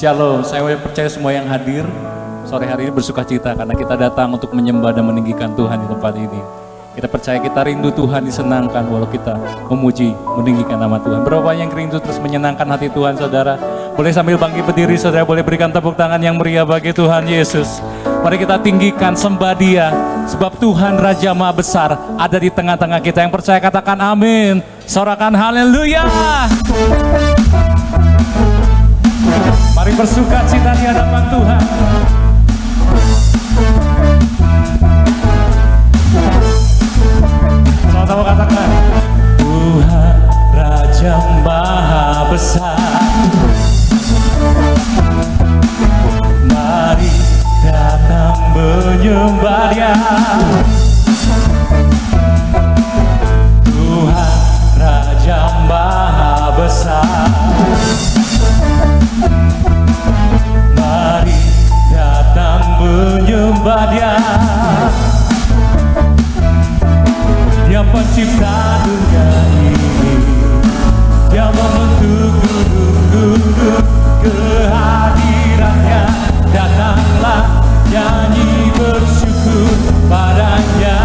Shalom, saya percaya semua yang hadir sore hari ini bersuka cita karena kita datang untuk menyembah dan meninggikan Tuhan di tempat ini. Kita percaya kita rindu Tuhan disenangkan walau kita memuji, meninggikan nama Tuhan. Berapa yang rindu terus menyenangkan hati Tuhan, saudara? Boleh sambil bangkit berdiri, saudara boleh berikan tepuk tangan yang meriah bagi Tuhan Yesus. Mari kita tinggikan sembah Dia, sebab Tuhan Raja Maha Besar ada di tengah-tengah kita. Yang percaya katakan amin, sorakan haleluya. Mari bersuka cita di hadapan Tuhan. Sama-sama katakan, Tuhan Raja Maha Besar, mari datang menyembah Dia. Tuhan Raja Maha Besar, mari datang menyembah Dia. Dia pencipta dunia ini, Dia membentuk gunung-gunung, kehadirannya datanglah, nyanyi bersyukur padanya.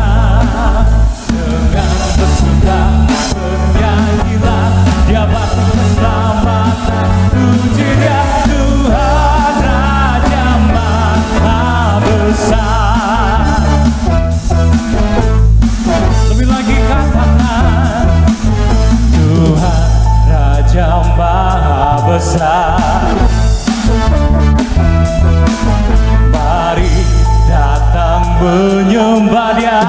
Dengan bersuka bernyanyilah, Dia batu keselamatan, puji Dia Tuhan Raja Maha Besar. Lebih lagi katakan, Tuhan Raja Maha Besar, mari datang menyembah Dia.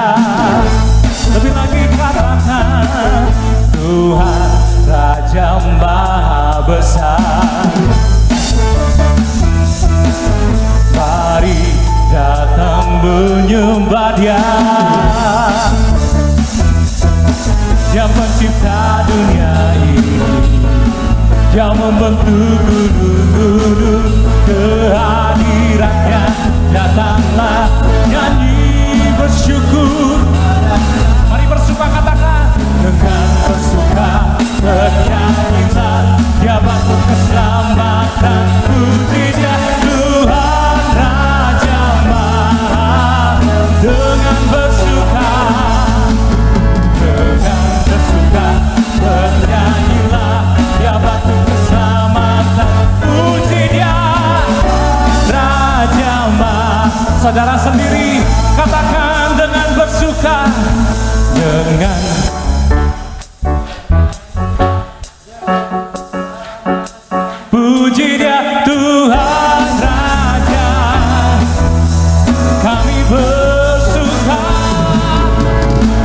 Lebih lagi katakan, Tuhan Raja Maha Besar, mari datang menyembah Dia. Dia pencipta dunia ini, Dia membentuk gunung-gunung, kehadirannya datanglah, nyanyi bersyukur. Mari bersuka katakan, dengan bersuka bernyanyilah, Dia batu keselamatan, puji Dia Tuhan Raja Maha. Dengan bersuka bernyanyilah, Dia batu keselamatan, puji Dia Raja Maha. Saudara sendiri katakan dengan bersuka, dengan puji Dia Tuhan Raja. Kami bersuka,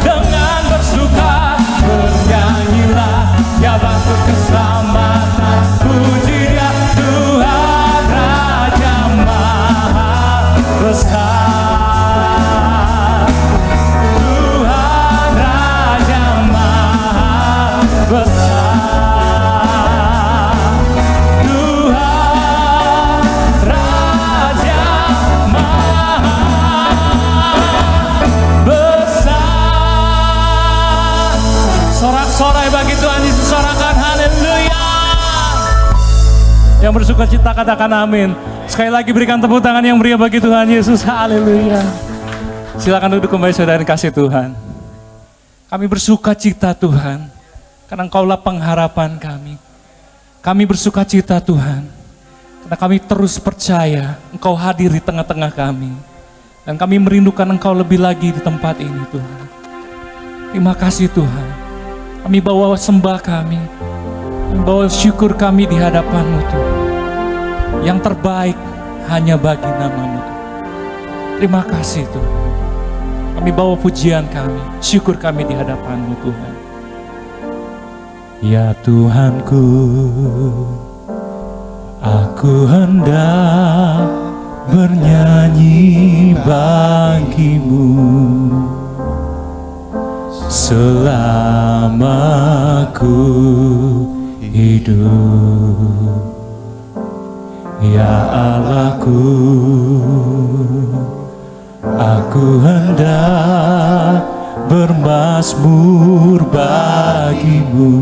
dengan bersuka bernyanyilah, Dia batu keselamatan, puji Dia Tuhan Raja Maha Besar. Tuhan Raja Maha Besar. Tuhan Raja Maha Besar. Sorak-sorai bagi Tuhan Yesus, sorakan haleluya. Yang bersuka cita katakan amin. Sekali lagi berikan tepuk tangan yang meriah bagi Tuhan Yesus, haleluya. Silakan duduk kembali saudara kasih Tuhan. Kami bersuka cita Tuhan, karena Engkaulah pengharapan kami. Kami bersuka cita Tuhan, karena kami terus percaya Engkau hadir di tengah-tengah kami. Dan kami merindukan Engkau lebih lagi di tempat ini Tuhan. Terima kasih Tuhan. Kami bawa sembah kami, bawa syukur kami di hadapan-Mu Tuhan. Yang terbaik hanya bagi nama-Mu Tuhan. Terima kasih Tuhan. Kami bawa pujian kami, syukur kami di hadapan-Mu Tuhan. Ya Tuhanku, aku hendak bernyanyi bagi-Mu selama ku hidup. Ya Allahku, aku hendak bermazmur bagi-Mu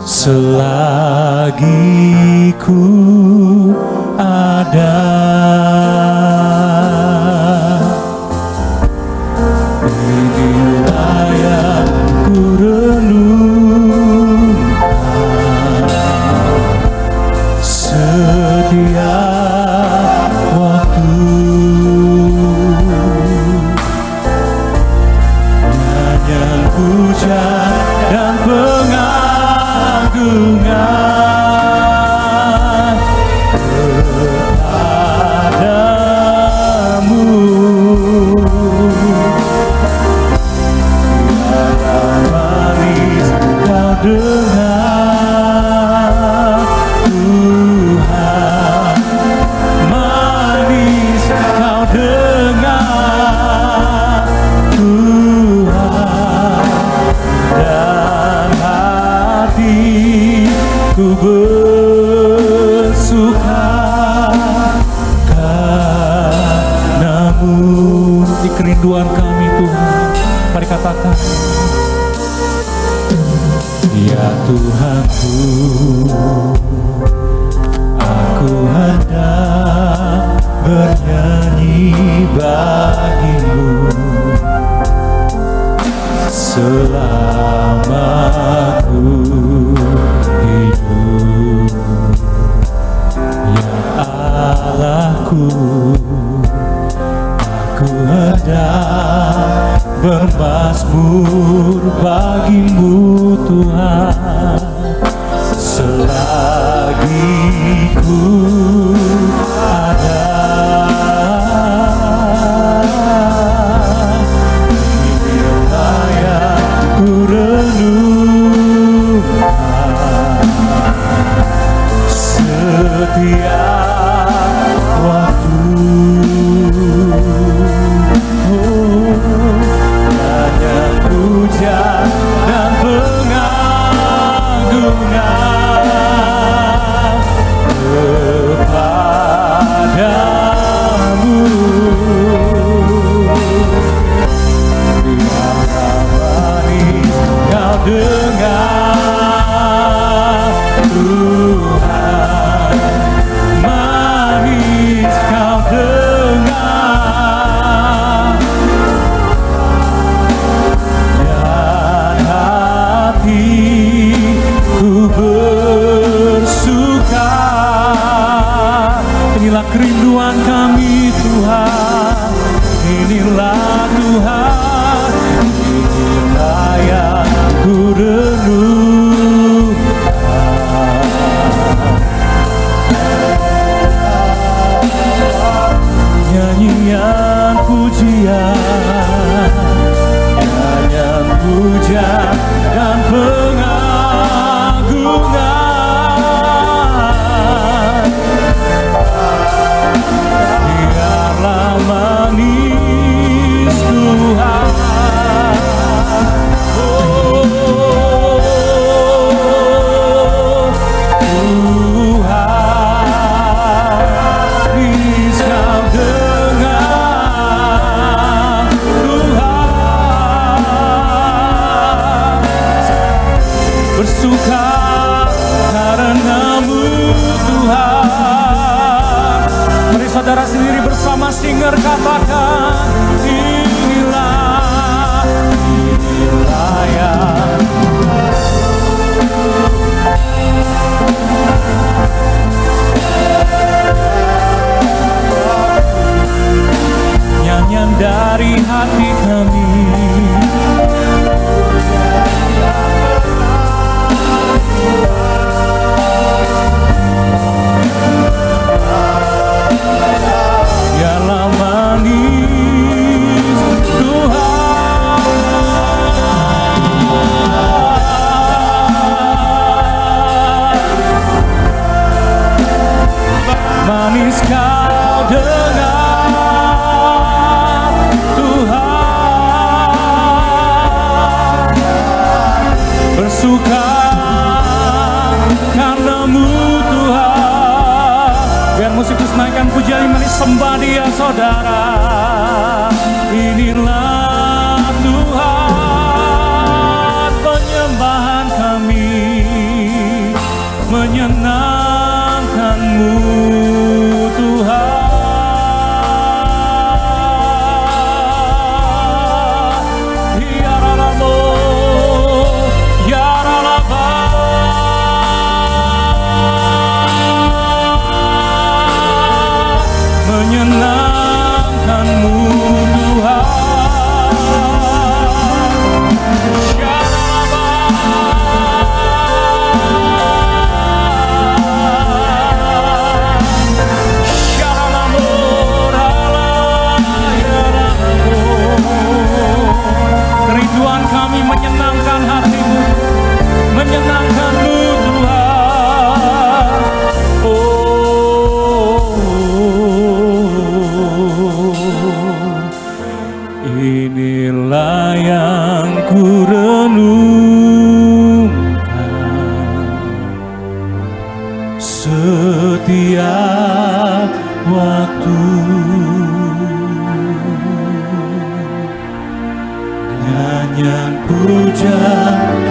selagi bagiku ada. Inilah yang ku renungkan setiap waktu. Nyanyian pujian dan pengagungan kepadamu. Biarlah manis kau dengar Tuhan, manis kau dengar Tuhan, dan hatiku bersuka karenamu. Di kerinduan kami Tuhan, mari katakan, ya Tuhanku, aku hendak bernyanyi bagimu selama ku hidup. Ya Allahku, aku hendak bermazmur bagimu Tuhan selagi ku ada. Inilah yang ku renungkan setiap waktu. Nyanyian pujian dan pengagungan kepadamu. Biarlah manis kau dengar Tuhan, manis kau dengar, dan hatiku bersuka. Inilah kerinduan kami Tuhan, inilah Tuhan, inilah yang ku renungkan. Nyanyian pujian, nyanyian pujian dan pengagungan, biarlah manis Tuhan. Oh Tuhan, manis kau dengar Tuhan, bersuka karenamu Tuhan. Mari saudara sendiri bersama singer katakan, inilah, inilah yang nyanyian dari hati kami. Biarlah manis Tuhan, manis kau dengar Tuhan, bersuka karenamu Tuhan. Biar musikus naikkan pujian, mari sembah Dia saudara. Inilah Tuhan, penyembahan kami menyenangkan menyenangkan-Mu Tuhan. Ya Ralamo, Ya Ralaba, menyenangkan-Mu Tuhan. Kerinduan kami menyenangkan hati-Mu, menyenangkan-Mu Tuhan. Inilah yang ku renungkan setiap waktu, nyanyian puja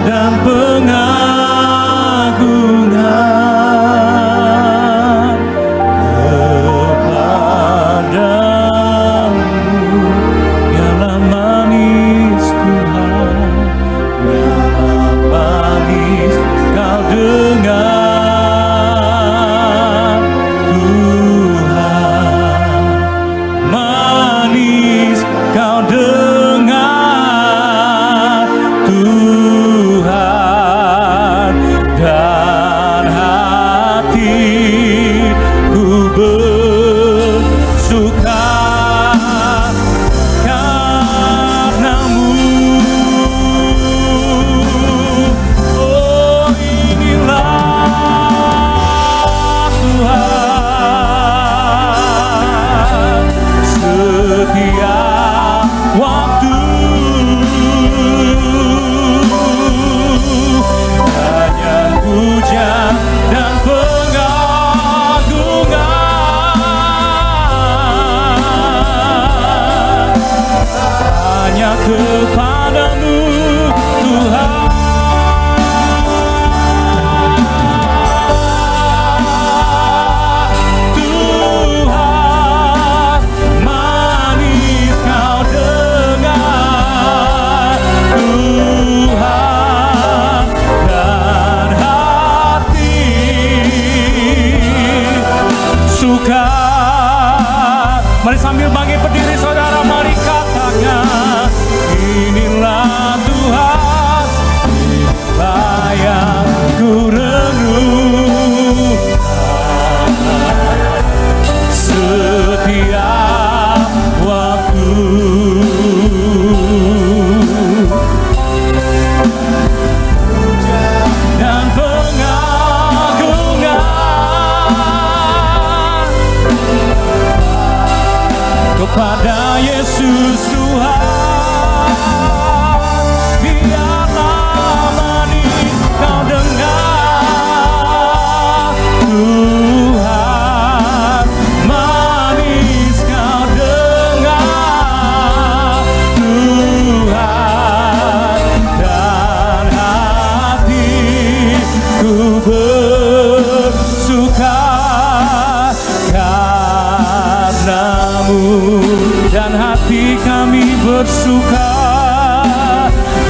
dan pengagungan kepadamu. Biarlah manis Tuhan, biarlah manis Kau dengar Tuhan, manis Kau dengar Tuhan, dan hatiku bersuka karena-Mu. Oh, inilah Tuhan setiap waktu, nyanyian puja dan pengagungan hanya kepadamu Tuhan. Tuhan, manis Kau dengar Tuhan, dan hati suka. Mari sambil bangkit berdiri saudara, mari katakan, inilah Tuhan, inilah yang ku renungkan setiap waktu, dan pengagungan kepada Yesus Tuhan. Biarlah manis Kau dengar Tuhan, manis Kau dengar Tuhan, dan hatiku bersuka karena-Mu, dan hati kami bersuka,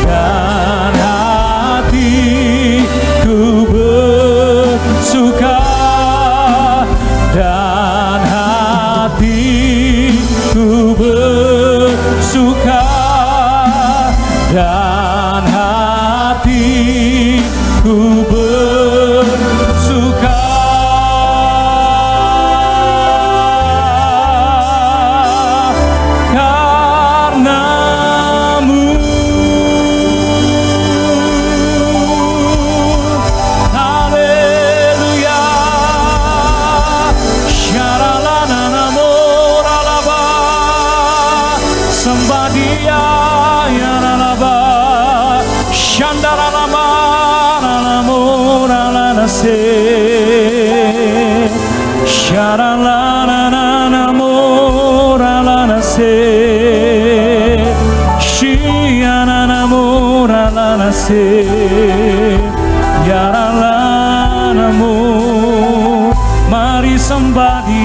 dan hatiku bersuka, dan hatiku bersuka, dan hatiku bersuka.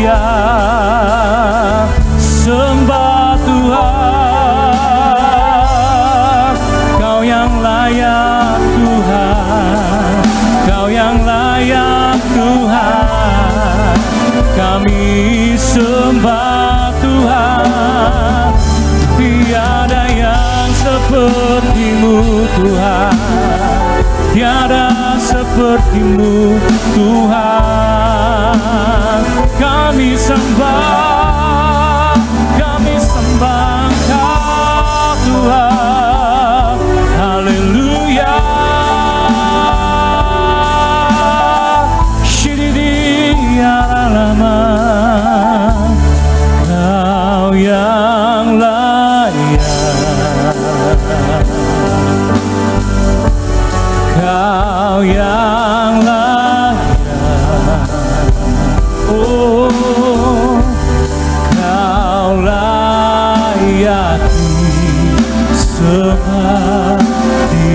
layak sembah Tuhan. Kau yang layak Tuhan, Kau yang layak Tuhan. Kami sembah Tuhan. Tiada yang seperti-Mu Tuhan, tiada seperti-Mu Tuhan. Kami sembah Kau Tuhan. Haleluya. Shiridiaralama. Kau yang layak, Kau yang layak, oh, Kau layak disembah di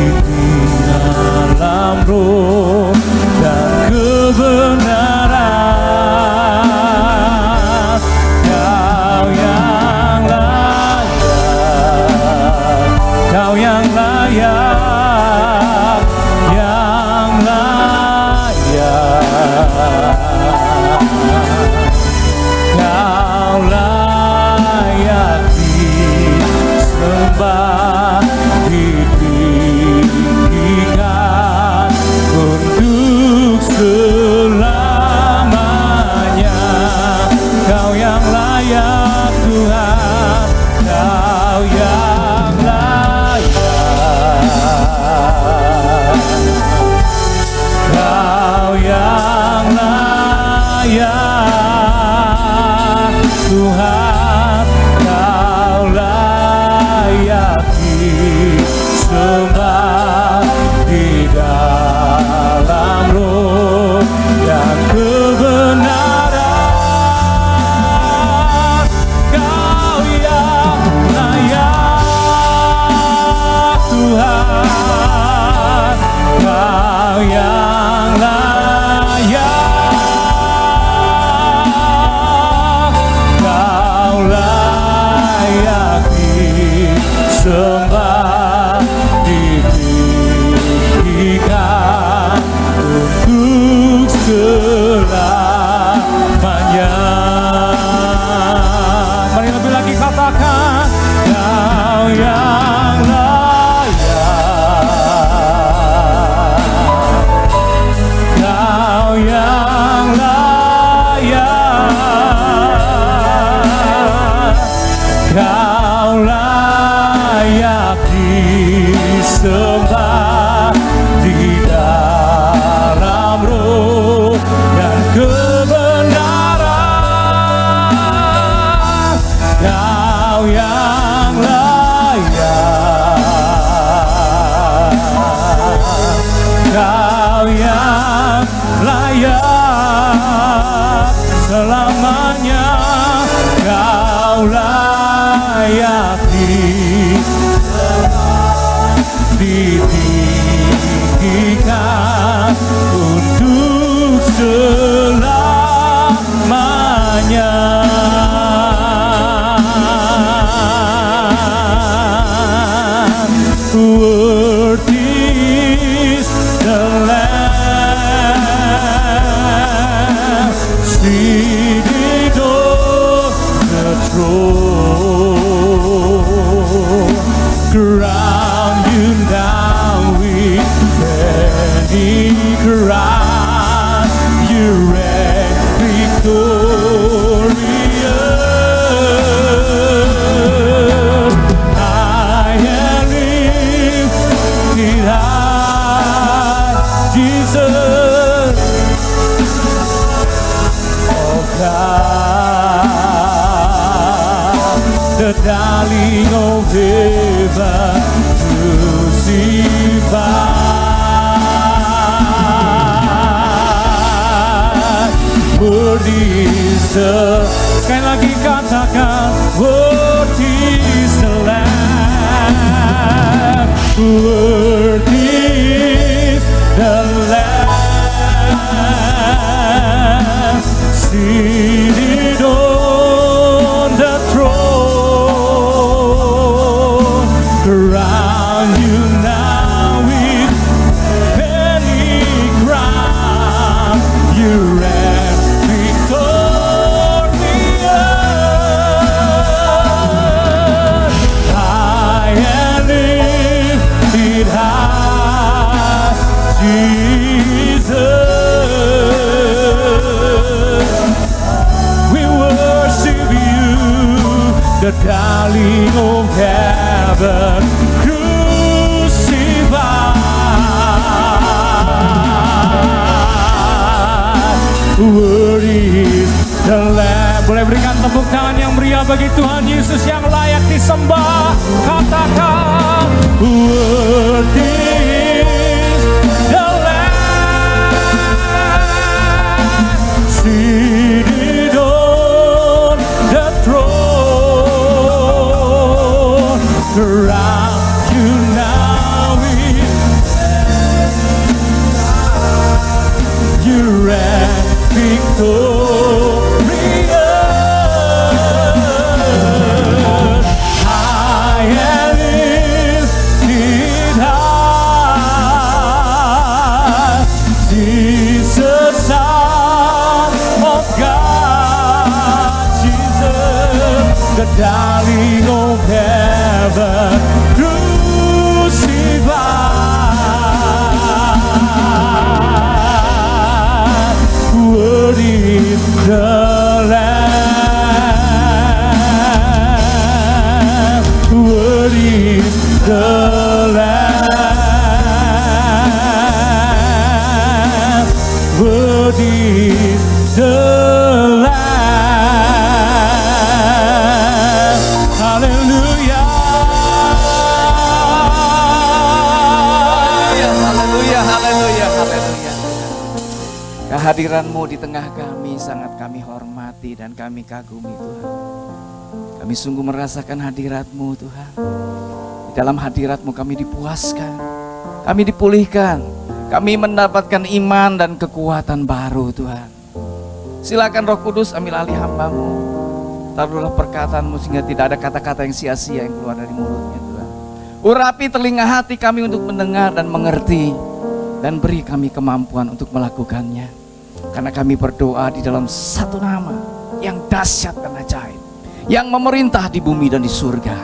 dalam roh dan kebenaran. Kau yang layak, Kau yang layak, yang layak. Kau layak disembah, ditinggikan untuk selamanya. Kau yang layak Tuhan, Kau yang layak, Kau yang layak Tuhan. Kau layak disembah di dalam roh dan kebenaran. Kau yang layak Tuhan, Kau yang layak, Kau layak disembah, ditinggikan untuk selamanya. Mari lebih lagi katakan, Kau yang layak, Kau yang layak, Kau layak disembah di dalam roh dan kebenaran. Kau yang layak, Kau yang layak selamanya. Kau layak ditinggikan untuk selamanya. Worthy is the Lamb seated on the throne. Crown you now with many crowns, you reign victorious. I am lifted high, Jesus, oh God, the darling of heaven, crucified. Worthy is the, sekali lagi katakan, worthy is the Lamb, worthy is the Lamb, seated the darling of heaven crucified. Worthy is the Lamb. Boleh berikan tepuk tangan yang meriah bagi Tuhan Yesus yang layak disembah. Katakan, worthy is the Lamb seated on the throne. Around you now is you reign victorious. I am lifted high, Jesus, Son of God, Jesus, the darling of heaven, crucified. Worthy is the Lamb, worthy is the Lamb, worthy is the Lamb. Hallelujah. Haleluya, haleluya, haleluya. Kehadiran-Mu di tengah kami sangat kami hormati dan kami kagumi Tuhan. Kami sungguh merasakan hadirat-Mu Tuhan. Di dalam hadirat-Mu kami dipuaskan, kami dipulihkan, kami mendapatkan iman dan kekuatan baru Tuhan. Silakan Roh Kudus ambil alih hamba-Mu. Taruhlah perkataan-Mu sehingga tidak ada kata-kata yang sia-sia yang keluar dari mulutnya Tuhan. Urapi telinga hati kami untuk mendengar dan mengerti, dan beri kami kemampuan untuk melakukannya. Karena kami berdoa di dalam satu nama yang dahsyat dan ajaib, yang memerintah di bumi dan di surga,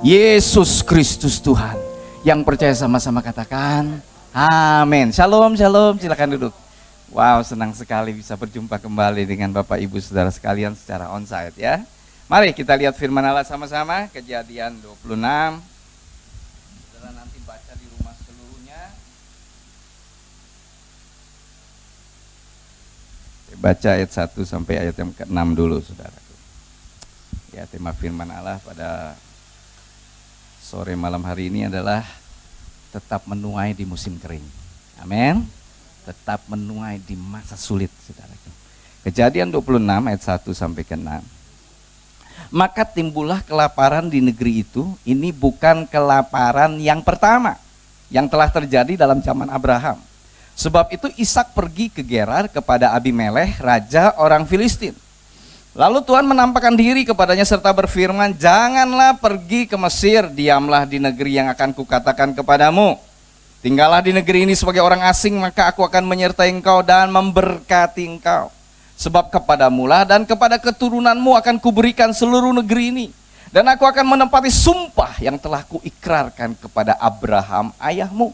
Yesus Kristus Tuhan. Yang percaya sama-sama katakan amin. Shalom, shalom, silakan duduk. Wow, senang sekali bisa berjumpa kembali dengan Bapak Ibu Saudara sekalian secara onsite ya. Mari kita lihat firman Allah sama-sama, Kejadian 26. Saudara nanti baca di rumah seluruhnya. Baca ayat 1 sampai ayat yang ke-6 dulu saudaraku. Ya, tema firman Allah pada sore malam hari ini adalah tetap menuai di musim kering. Amin. Tetap menuai di masa sulit saudaraku. Kejadian 26 ayat 1 sampai ke-6. Maka timbullah kelaparan di negeri itu. Ini bukan kelaparan yang pertama yang telah terjadi dalam zaman Abraham. Sebab itu Ishak pergi ke Gerar kepada Abimelekh, raja orang Filistin. Lalu Tuhan menampakkan diri kepadanya serta berfirman, janganlah pergi ke Mesir, diamlah di negeri yang akan kukatakan kepadamu. Tinggallah di negeri ini sebagai orang asing, maka aku akan menyertai engkau dan memberkati engkau. Sebab kepadamulah dan kepada keturunanmu akan kuberikan seluruh negeri ini. Dan aku akan menepati sumpah yang telah kuikrarkan kepada Abraham ayahmu.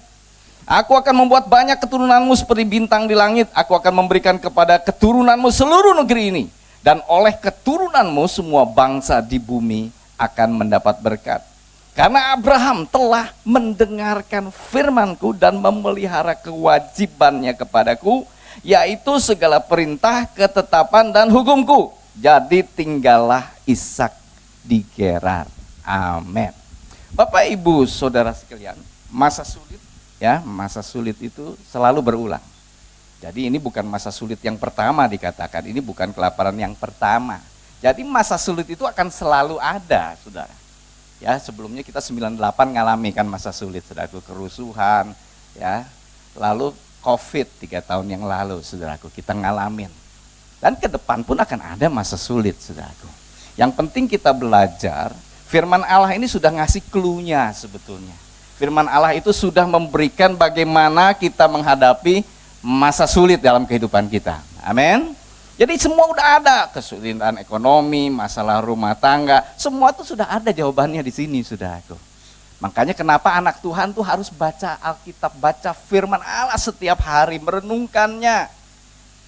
Aku akan membuat banyak keturunanmu seperti bintang di langit. Aku akan memberikan kepada keturunanmu seluruh negeri ini. Dan oleh keturunanmu semua bangsa di bumi akan mendapat berkat. Karena Abraham telah mendengarkan firmanku dan memelihara kewajibannya kepadaku, yaitu segala perintah, ketetapan dan hukumku. Jadi tinggallah Ishak di Gerar. Amin. Bapak Ibu Saudara sekalian, masa sulit ya, masa sulit itu selalu berulang. Jadi ini bukan masa sulit yang pertama dikatakan, ini bukan kelaparan yang pertama. Jadi masa sulit itu akan selalu ada, saudara. Ya, sebelumnya kita 98 ngalami kan masa sulit, saudaraku, kerusuhan, ya. Lalu COVID 3 tahun yang lalu, saudaraku, kita ngalamin. Dan ke depan pun akan ada masa sulit, saudaraku. Yang penting kita belajar, firman Allah ini sudah ngasih clue-nya sebetulnya. Firman Allah itu sudah memberikan bagaimana kita menghadapi masa sulit dalam kehidupan kita. Amin. Jadi semua udah ada, kesulitan ekonomi, masalah rumah tangga, semua itu sudah ada jawabannya di sini, saudaraku. Makanya kenapa anak Tuhan tuh harus baca Alkitab, baca firman Allah setiap hari, merenungkannya.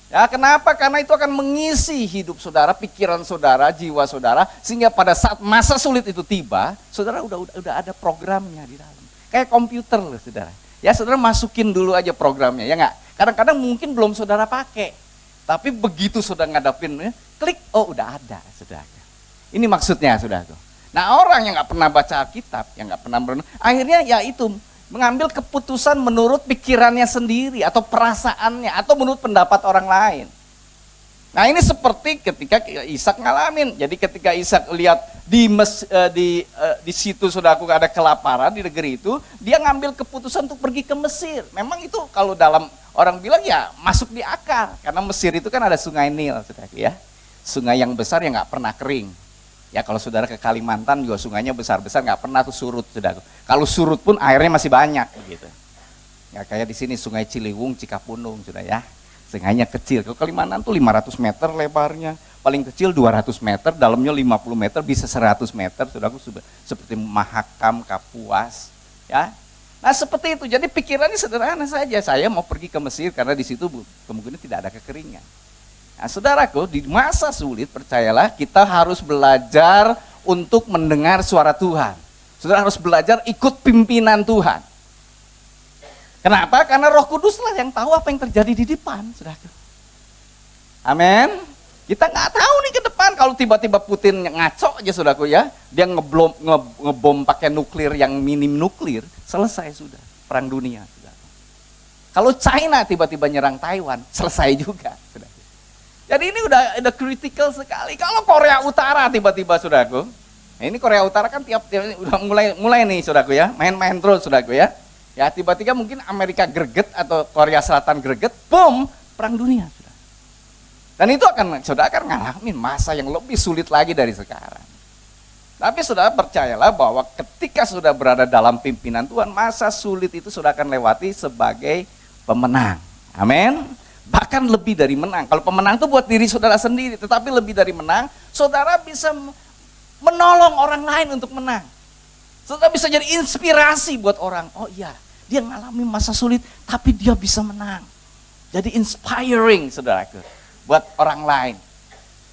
Ya, kenapa? Karena itu akan mengisi hidup saudara, pikiran saudara, jiwa saudara, sehingga pada saat masa sulit itu tiba, saudara udah ada programnya di dalam. Kayak komputer loh, saudara. Ya, saudara masukin dulu aja programnya, ya nggak? Kadang-kadang mungkin belum saudara pakai, tapi begitu saudara ngadapin, klik, oh udah ada, saudara. Ini maksudnya, saudara. Nah, orang yang nggak pernah baca Alkitab, yang nggak pernah berenung, akhirnya ya itu mengambil keputusan menurut pikirannya sendiri atau perasaannya atau menurut pendapat orang lain. Nah, ini seperti ketika Ishak ngalamin. Jadi ketika Ishak lihat di situ saudaraku ada kelaparan di negeri itu, dia ngambil keputusan untuk pergi ke Mesir. Memang itu kalau dalam orang bilang ya masuk di akal, karena Mesir itu kan ada sungai Nil, saudaraku ya. Sungai yang besar yang nggak pernah kering. Ya kalau saudara ke Kalimantan juga sungainya besar-besar, nggak pernah tuh surut, saudara. Kalau surut pun airnya masih banyak gitu. Ya kayak di sini Sungai Ciliwung, Cikapundung, saudara ya. Sungainya kecil. Kalau Kalimantan tuh 500 meter lebarnya, paling kecil 200 meter, dalamnya 50 meter, bisa 100 meter, saudaraku, seperti Mahakam, Kapuas, ya. Nah seperti itu. Jadi pikirannya sederhana saja. Saya mau pergi ke Mesir karena di situ kemungkinan tidak ada kekeringan. Nah, saudaraku, di masa sulit percayalah kita harus belajar untuk mendengar suara Tuhan. Saudara harus belajar ikut pimpinan Tuhan. Kenapa? Karena Roh Kudus lah yang tahu apa yang terjadi di depan, saudaraku. Amin. Kita nggak tahu nih ke depan kalau tiba-tiba Putin ngaco aja, saudaraku ya. Dia ngebom pakai nuklir yang minim nuklir, selesai sudah perang dunia, saudara. Kalau China tiba-tiba nyerang Taiwan, selesai juga, saudara. Jadi ini udah critical sekali. Kalau Korea Utara tiba-tiba, saudaraku, nah ini Korea Utara kan tiap udah mulai nih, saudaraku ya, main-main terus, saudaraku ya. Ya tiba-tiba mungkin Amerika greget atau Korea Selatan greget, boom, perang dunia, saudara. Dan itu saudara akan ngalamin masa yang lebih sulit lagi dari sekarang. Tapi saudara percayalah bahwa ketika sudah berada dalam pimpinan Tuhan, masa sulit itu sudah akan lewati sebagai pemenang. Amin. Bahkan lebih dari menang. Kalau pemenang itu buat diri saudara sendiri, tetapi lebih dari menang, saudara bisa menolong orang lain untuk menang. Saudara bisa jadi inspirasi buat orang. Oh iya, dia ngalami masa sulit, tapi dia bisa menang. Jadi inspiring, saudaraku, buat orang lain.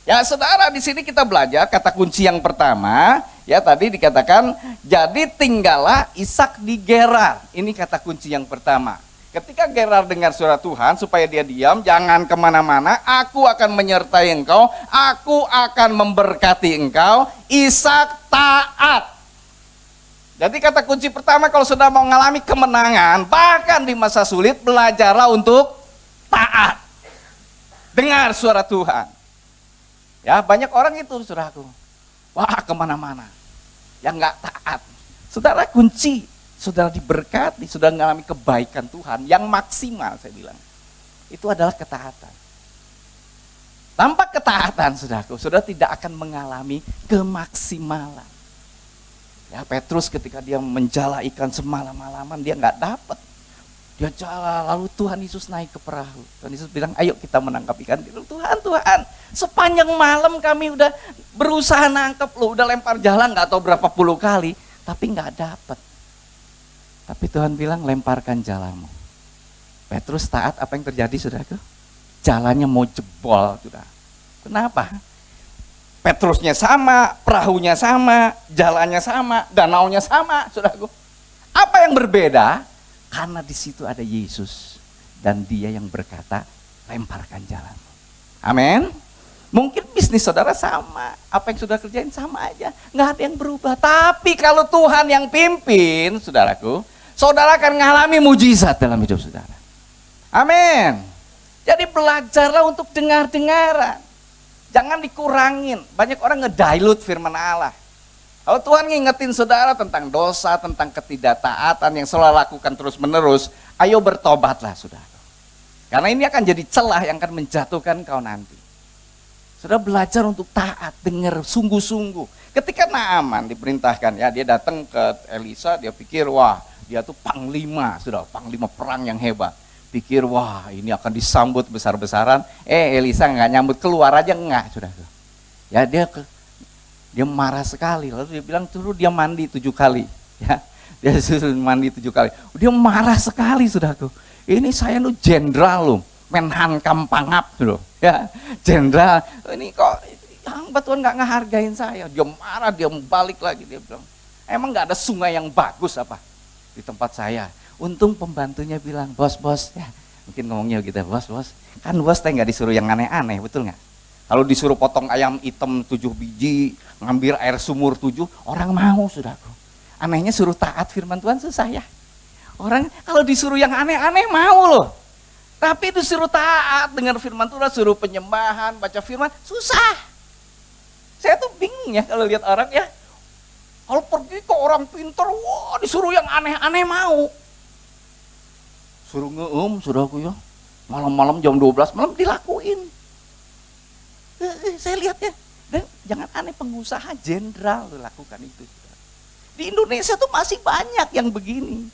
Ya saudara, di sini kita belajar kata kunci yang pertama, ya tadi dikatakan, jadi tinggallah Ishak di Gerar. Ini kata kunci yang pertama. Ketika Gerar dengar suara Tuhan, supaya dia diam, jangan kemana-mana, aku akan menyertai engkau, aku akan memberkati engkau, Ishak taat. Jadi kata kunci pertama kalau sudah mau mengalami kemenangan, bahkan di masa sulit, belajarlah untuk taat. Dengar suara Tuhan. Ya banyak orang itu, saudaraku, wah kemana-mana, yang nggak taat. Saudara, kunci saudara diberkati, saudara mengalami kebaikan Tuhan yang maksimal, saya bilang, itu adalah ketaatan. Tanpa ketaatan, saudaraku, saudara tidak akan mengalami kemaksimalan. Ya Petrus ketika dia menjala ikan semalam-malaman, dia nggak dapat. Dia jala, lalu Tuhan Yesus naik ke perahu. Tuhan Yesus bilang, ayo kita menangkap ikan. Dia bilang, Tuhan, sepanjang malam kami udah berusaha nangkep lo, udah lempar jalan nggak tahu berapa puluh kali, tapi nggak dapat. Tapi Tuhan bilang, lemparkan jalamu. Petrus taat, apa yang terjadi, saudaraku? Jalannya mau jebol, saudara. Kenapa? Petrusnya sama, perahunya sama, jalannya sama, danaunya sama, saudaraku. Apa yang berbeda? Karena di situ ada Yesus dan Dia yang berkata, lemparkan jalanmu. Amin. Mungkin bisnis saudara sama, apa yang sudah kerjain sama aja, nggak ada yang berubah. Tapi kalau Tuhan yang pimpin, saudaraku, saudara akan mengalami mujizat dalam hidup saudara. Amin. Jadi belajarlah untuk dengar-dengaran. Jangan dikurangin. Banyak orang ngedilute firman Allah. Kalau Tuhan ngingetin saudara tentang dosa, tentang ketidaktaatan yang selalu lakukan terus-menerus, ayo bertobatlah, saudara. Karena ini akan jadi celah yang akan menjatuhkan kau nanti. Saudara belajar untuk taat, dengar sungguh-sungguh. Ketika Naaman diperintahkan, ya dia datang ke Elisa, dia pikir, wah dia tuh panglima, saudara, panglima perang yang hebat. Pikir, wah ini akan disambut besar-besaran. Elisa nggak nyambut, keluar aja enggak, saudara. Ya dia marah sekali, lalu dia bilang suruh dia mandi 7 kali. Ya, dia suruh mandi 7 kali. Dia marah sekali, saudaraku. Ini saya lu jenderal loh, Menhan Kampangap loh, ya jenderal. Ini kok hamba Tuhan nggak ngehargain saya. Dia marah, dia balik lagi, dia bilang, emang nggak ada sungai yang bagus apa di tempat saya? Untung pembantunya bilang, bos, ya mungkin ngomongnya gitu, bos, kan bos teh nggak disuruh yang aneh-aneh, betul nggak? Kalau disuruh potong ayam hitam 7 biji, ngambil air sumur 7, orang mau, saudaraku. Anehnya suruh taat firman Tuhan susah ya. Orang kalau disuruh yang aneh-aneh mau loh. Tapi disuruh taat dengan firman Tuhan, suruh penyembahan, baca firman, susah. Saya tuh bingung ya kalau lihat orang ya. Kalau pergi ke orang pintar, wah disuruh yang aneh-aneh mau. Suruh saudaraku ya. Malam-malam jam 12 malam dilakuin. Saya lihat ya. Dan jangan aneh, pengusaha jenderal lakukan itu. Di Indonesia tuh masih banyak yang begini.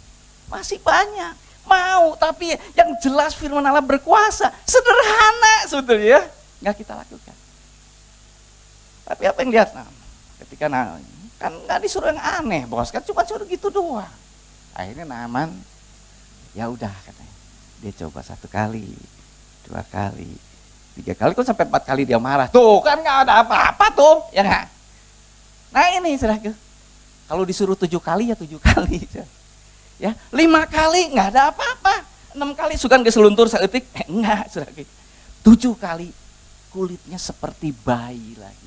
Masih banyak. Mau, tapi yang jelas firman Allah berkuasa. Sederhana sebetulnya ya. Nggak kita lakukan. Tapi apa yang lihat? Nah, ketika kan nggak disuruh yang aneh, bos, kan cuma suruh gitu doang. Akhirnya Naaman, ya udah katanya. Dia coba 1 kali, 2 kali, 3 kali, kok sampai 4 kali dia marah. Tuh kan nggak ada apa-apa tuh, ya nggak? Nah ini saudaraku, kalau disuruh 7 kali ya 7 kali. Ya, 5 kali nggak ada apa-apa, 6 kali suka keseluntur seetik, enggak saudaraku. 7 kali kulitnya seperti bayi lagi.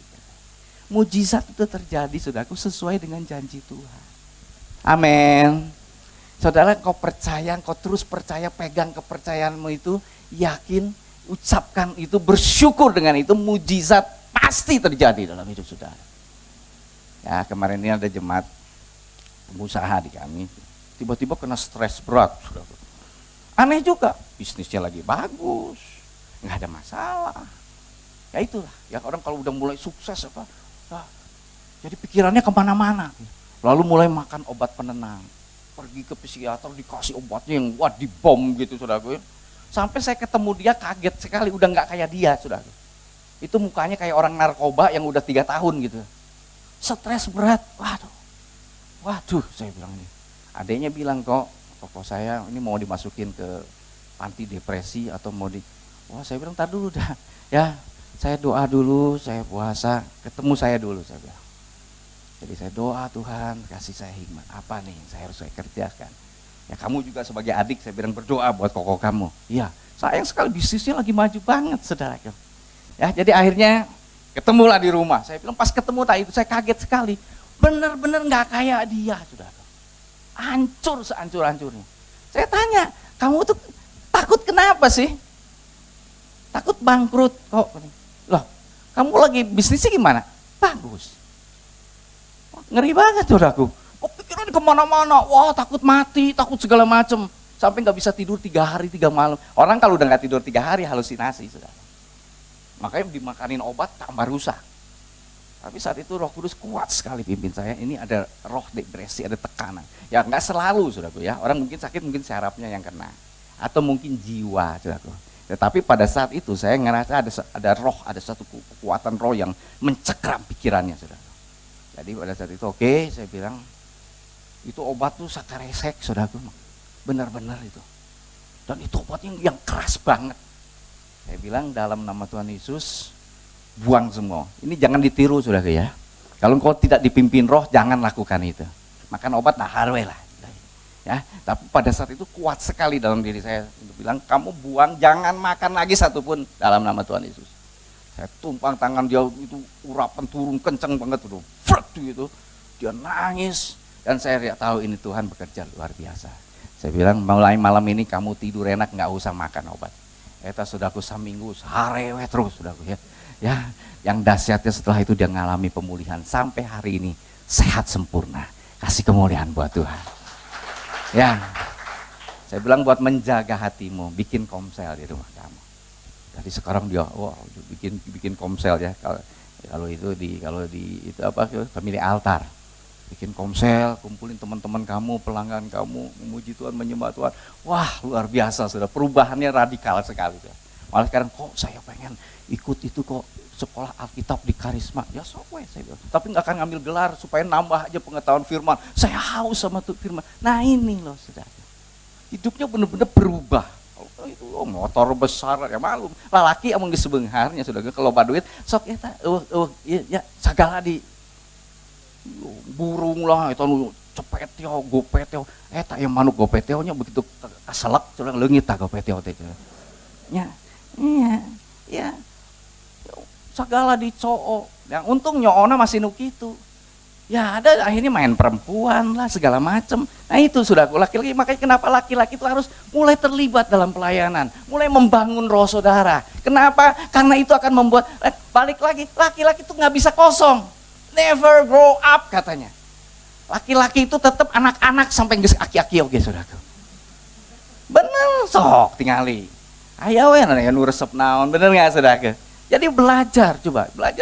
Mujizat itu terjadi saudaraku sesuai dengan janji Tuhan. Amin. Saudara, kau percaya, kau terus percaya, pegang kepercayaanmu itu, yakin, ucapkan itu, bersyukur dengan itu, mujizat pasti terjadi dalam hidup saudara. Ya, kemarin ini ada jemaat pengusaha di kami, tiba-tiba kena stres berat. Saudara. Aneh juga, bisnisnya lagi bagus, nggak ada masalah. Ya itulah, ya orang kalau udah mulai sukses apa, jadi pikirannya kemana-mana. Lalu mulai makan obat penenang. Pergi ke psikiater dikasih obatnya yang wah dibom gitu saudaraku. Sampai saya ketemu dia kaget sekali, udah nggak kayak dia saudaraku. Itu mukanya kayak orang narkoba yang udah 3 tahun gitu. Stres berat, waduh saya bilang ini. Adanya bilang kok saya ini mau dimasukin ke panti depresi atau mau wah saya bilang tar dulu dah. Ya saya doa dulu, saya puasa, ketemu saya dulu saya bilang. Jadi saya doa Tuhan kasih saya hikmat, apa nih yang saya kerjakan. Ya kamu juga sebagai adik saya bilang berdoa buat koko kamu. Iya, sayang sekali bisnisnya lagi maju banget saudara. Ya jadi akhirnya ketemulah di rumah. Saya bilang pas ketemu tadi itu saya kaget sekali. Benar-benar nggak kayak dia saudara. Hancur sehancur-hancurnya. Saya tanya, kamu tuh takut kenapa sih? Takut bangkrut kok. Loh, kamu lagi bisnisnya gimana? Bagus. Ngeri banget saudaraku. Kok pikiran kemana-mana, wah takut mati, takut segala macam. Sampai nggak bisa tidur 3 hari 3 malam. Orang kalau udah nggak tidur 3 hari halusinasi saudara. Makanya dimakanin obat tambah rusak. Tapi saat itu Roh Kudus kuat sekali pimpin saya. Ini ada roh depresi, ada tekanan. Ya nggak selalu saudaraku ya. Orang mungkin sakit mungkin sarafnya yang kena. Atau mungkin jiwa saudaraku. Tetapi pada saat itu saya ngerasa ada roh, ada satu kekuatan roh yang mencekram pikirannya saudara. Jadi pada saat itu oke, saya bilang itu obat tuh sakaresek saudaraku, benar-benar itu. Dan itu obatnya yang keras banget. Saya bilang dalam nama Tuhan Yesus buang semua. Ini jangan ditiru saudaraku ya. Kalau kau tidak dipimpin roh jangan lakukan itu. Makan obat naharwe lah. Ya, tapi pada saat itu kuat sekali dalam diri saya untuk bilang kamu buang, jangan makan lagi satupun dalam nama Tuhan Yesus. Saya tumpang tangan dia itu urapan turun kenceng banget tuh, gitu. Dia nangis dan saya tahu ini Tuhan bekerja luar biasa. Saya bilang mulai malam ini kamu tidur enak, nggak usah makan obat. Eta sudahku saminggu sarewe terus sudahku ya. Ya, yang dahsyatnya setelah itu dia ngalami pemulihan sampai hari ini sehat sempurna. Kasih kemuliaan buat Tuhan. Ya, saya bilang buat menjaga hatimu, bikin komsel di rumah kamu. Jadi sekarang dia, bikin komsel ya. Kalau di itu apa? Family altar, bikin komsel, kumpulin teman-teman kamu, pelanggan kamu, memuji Tuhan, menyembah Tuhan. Wah luar biasa, sudah perubahannya radikal sekali. Malah sekarang kok saya pengen ikut itu kok sekolah Alkitab di Karisma, ya sokwe saya bilang. Tapi nggak akan ngambil gelar supaya nambah aja pengetahuan firman. Saya haus sama tuh firman. Nah ini loh saudara, hidupnya benar-benar berubah Itu motor besar ya malu. Lalaki amung geus beungharnya sudah kalau duit sok eta ya sagala di burung lah eta nu cepeteo gopeteo eta yang manuk gopeteonya begitu kaselek curang leungit tah gopeteo teh. Nya ya segala dicoo. Yang untung nyoona masih nu kitu. Ya ada akhirnya main perempuan lah segala macam. Nah itu sudah laki-laki, makanya kenapa laki-laki itu harus mulai terlibat dalam pelayanan, mulai membangun roh saudara. Kenapa? Karena itu akan membuat balik lagi laki-laki itu nggak bisa kosong, never grow up katanya. Laki-laki itu tetap anak-anak sampai geus aki-aki oge saudara. Bener sok tingali. Ayo we nu resep naon, bener nggak saudara? Jadi belajar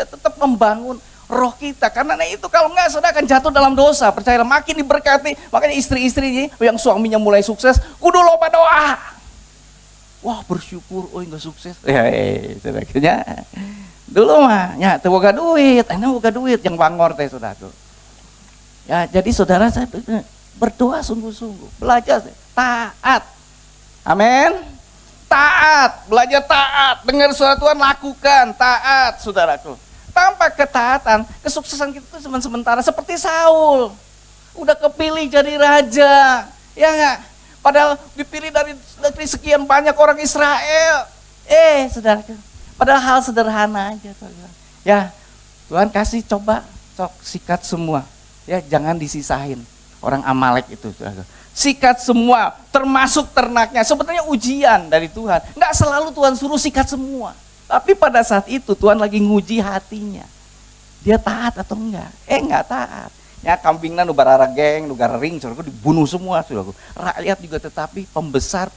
tetap membangun roh kita, karena itu kalau enggak saudara akan jatuh dalam dosa. Percayalah, makin diberkati, makanya istri-istri yang suaminya mulai sukses kudu loba doa. Wah bersyukur, enggak sukses saudara. Dulu mah nya teu boga duit, enak boga duit yang bangor teh saudara. Ya jadi saudara saya berdoa sungguh-sungguh, belajar taat. Amin. Taat, belajar taat, dengar suara Tuhan lakukan, taat saudaraku. Tanpa ketaatan, kesuksesan kita itu cuma sementara. Seperti Saul, udah kepilih jadi raja, ya nggak? Padahal dipilih dari sekian banyak orang Israel. Saudara, padahal hal sederhana aja, saudara. Ya, Tuhan kasih coba, sok sikat semua, ya jangan disisahin. Orang Amalek itu, saudara. Sikat semua, termasuk ternaknya. Sebetulnya ujian dari Tuhan. Nggak selalu Tuhan suruh sikat semua. Tapi pada saat itu Tuhan lagi nguji hatinya. Dia taat atau enggak? Enggak taat. Ya kambingnya nu barara geng, nu ring, saudaraku dibunuh semua saudaraku. Rakyat juga, tetapi pembesar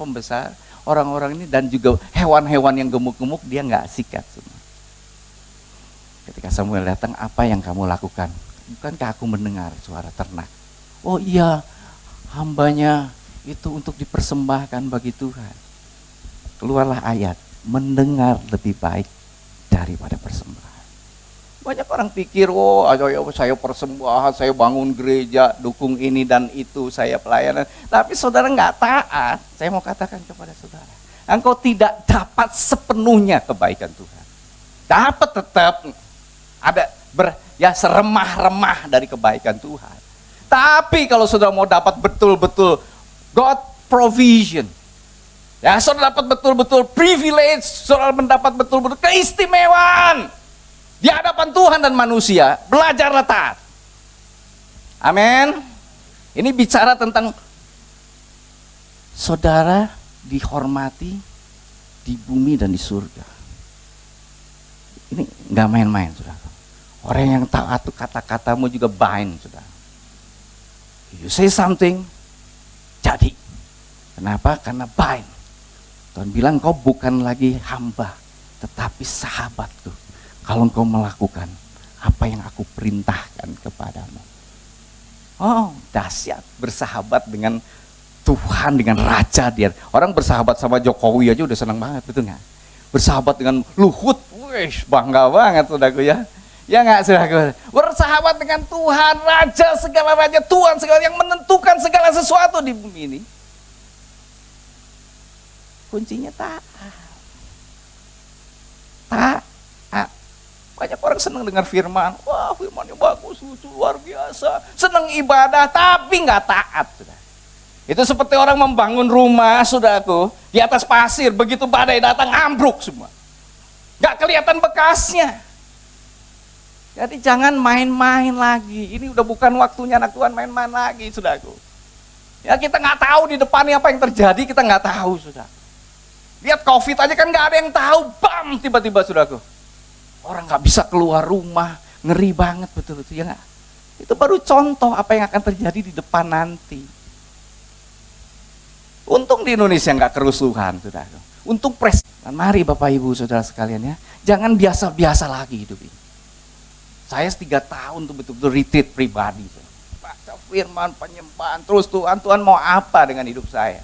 orang-orang ini dan juga hewan-hewan yang gemuk-gemuk dia enggak sikat semua. Ketika Samuel datang, apa yang kamu lakukan? Bukankah aku mendengar suara ternak? Oh iya, hambanya itu untuk dipersembahkan bagi Tuhan. Keluarlah ayat, mendengar lebih baik daripada persembahan. Banyak orang pikir, saya persembahan, saya bangun gereja, dukung ini dan itu, saya pelayanan. Tapi saudara nggak taat, saya mau katakan kepada saudara, engkau tidak dapat sepenuhnya kebaikan Tuhan. Dapat tetap ada seremah-remah dari kebaikan Tuhan. Tapi kalau saudara mau dapat betul-betul God provision, ya, saudara dapat betul-betul privilege, saudara mendapat betul-betul keistimewaan di hadapan Tuhan dan manusia, belajarlah taat. Amin. Ini bicara tentang saudara dihormati di bumi dan di surga. Ini nggak main-main, saudara. Orang yang taat tuh kata-katamu juga bind, saudara. You say something, jadi. Kenapa? Karena bind. Tuhan bilang kau bukan lagi hamba, tetapi sahabatku. Kalau engkau melakukan apa yang aku perintahkan kepadamu. Oh, dahsyat bersahabat dengan Tuhan, dengan Raja dia. Orang bersahabat sama Jokowi aja udah senang banget, betul nggak? Bersahabat dengan Luhut, wih, bangga banget saudaraku ya. Ya nggak saudaraku? Bersahabat dengan Tuhan, Raja segala raja, Tuhan segala yang menentukan segala sesuatu di bumi ini. Kuncinya taat. Banyak orang senang dengar firman, wah firmannya bagus, lucu, luar biasa. Senang ibadah, tapi nggak taat. Sudah. Itu seperti orang membangun rumah, saudaraku, di atas pasir, begitu badai datang, ambruk semua. Nggak kelihatan bekasnya. Jadi jangan main-main lagi. Ini udah bukan waktunya anak Tuhan main-main lagi, saudaraku. Ya kita nggak tahu di depannya apa yang terjadi, kita nggak tahu, sudah. Lihat COVID aja kan nggak ada yang tahu, bam tiba-tiba saudaraku. Orang nggak bisa keluar rumah, ngeri banget betul-betul ya nggak? Itu baru contoh apa yang akan terjadi di depan nanti. Untung di Indonesia nggak kerusuhan, saudaraku. Untung presiden. Mari Bapak Ibu Saudara sekalian ya, jangan biasa-biasa lagi hidup ini. Saya 3 tahun tuh betul-betul retreat pribadi, baca firman, penyembahan, terus Tuhan mau apa dengan hidup saya?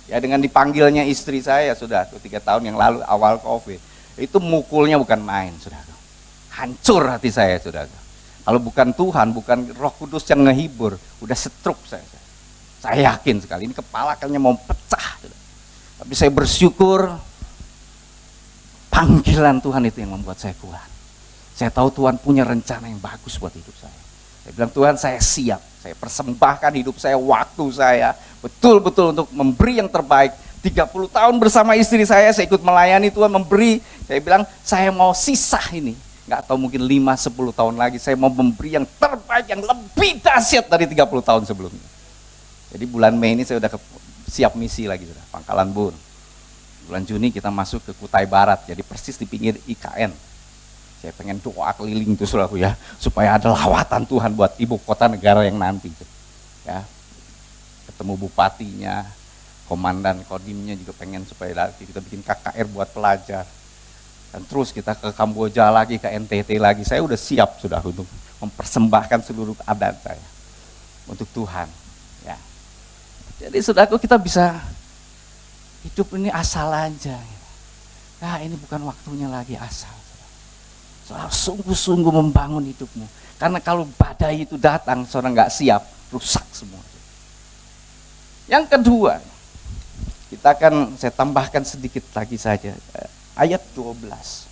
Ya dengan dipanggilnya istri saya sudah 3 tahun yang lalu awal COVID. Itu mukulnya bukan main, saudara. Hancur hati saya, saudara. Kalau bukan Tuhan, bukan Roh Kudus yang ngehibur, udah stroke saya. Saya yakin sekali ini kepala kayaknya mau pecah. Saudara. Tapi saya bersyukur panggilan Tuhan itu yang membuat saya kuat. Saya tahu Tuhan punya rencana yang bagus buat hidup saya. Saya bilang, Tuhan, saya siap. Saya persembahkan hidup saya, waktu saya betul-betul untuk memberi yang terbaik. 30 tahun bersama istri saya ikut melayani Tuhan, memberi. Saya bilang, saya mau sisa ini. Nggak tahu mungkin 5-10 tahun lagi, saya mau memberi yang terbaik, yang lebih dahsyat dari 30 tahun sebelumnya. Jadi bulan Mei ini saya udah siap misi lagi, sudah Pangkalan Bun. Bulan Juni kita masuk ke Kutai Barat, jadi persis di pinggir IKN. Saya pengen doa keliling tuh saudaraku ya, supaya ada lawatan Tuhan buat ibu kota negara yang nanti. Ya, ketemu bupatinya, komandan kodimnya juga pengen supaya kita bikin KKR buat pelajar. Dan terus kita ke Kamboja lagi, ke NTT lagi. Saya udah siap sudah untuk mempersembahkan seluruh adat saya untuk Tuhan. Ya. Jadi saudaraku, kita bisa hidup ini asal aja. Nah, ini bukan waktunya lagi asal. Sungguh-sungguh membangun hidupmu. Karena kalau badai itu datang, seorang nggak siap, rusak semua. Yang kedua, saya tambahkan sedikit lagi saja. Ayat 12.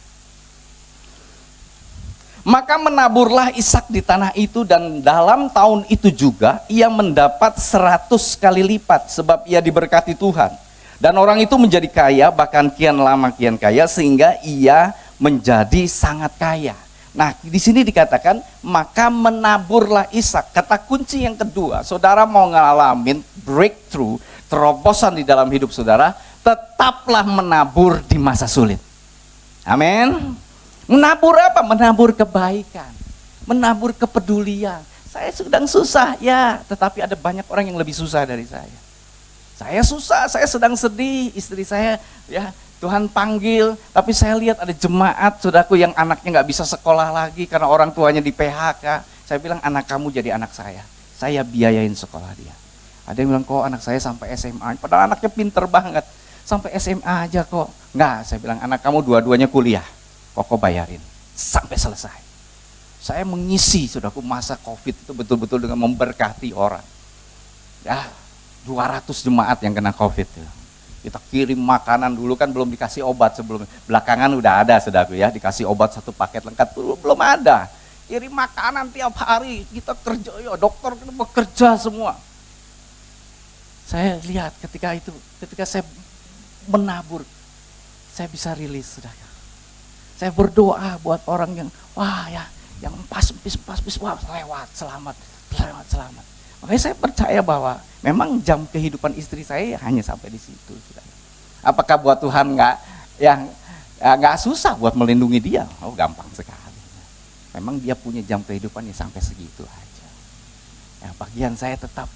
Maka menaburlah Ishak di tanah itu, dan dalam tahun itu juga ia mendapat 100 kali lipat, sebab ia diberkati Tuhan. Dan orang itu menjadi kaya, bahkan kian lama kian kaya, sehingga ia menjadi sangat kaya. Nah, di sini dikatakan, maka menaburlah Ishak. Kata kunci yang kedua, saudara mau ngalamin breakthrough, terobosan di dalam hidup saudara, tetaplah menabur di masa sulit. Amin. Menabur apa? Menabur kebaikan, menabur kepedulian. Saya sedang susah, ya, tetapi ada banyak orang yang lebih susah dari saya. Saya susah, saya sedang sedih, istri saya, ya, Tuhan panggil, tapi saya lihat ada jemaat, saudaraku, yang anaknya nggak bisa sekolah lagi karena orang tuanya di PHK. Saya bilang, anak kamu jadi anak saya biayain sekolah dia. Ada yang bilang, kok anak saya sampai SMA, padahal anaknya pinter banget, sampai SMA aja kok. Nggak, saya bilang, anak kamu dua-duanya kuliah, kok bayarin, sampai selesai. Saya mengisi, saudaraku, masa COVID itu betul-betul dengan memberkati orang. Ya, 200 jemaat yang kena COVID. Kita kirim makanan, dulu kan belum dikasih obat sebelumnya. Belakangan udah ada, saudaraku ya, dikasih obat 1 paket lengkap, belum ada. Kirim makanan tiap hari, kita kerja, ya dokter kita bekerja semua. Saya lihat ketika saya menabur, saya bisa rilis, saudara. Saya berdoa buat orang yang, wah ya, yang pas, wah lewat, selamat. Makanya saya percaya bahwa memang jam kehidupan istri saya hanya sampai di situ. Apakah buat Tuhan nggak susah buat melindungi dia? Oh, gampang sekali. Memang dia punya jam kehidupannya sampai segitu aja. Ya, bagian saya tetap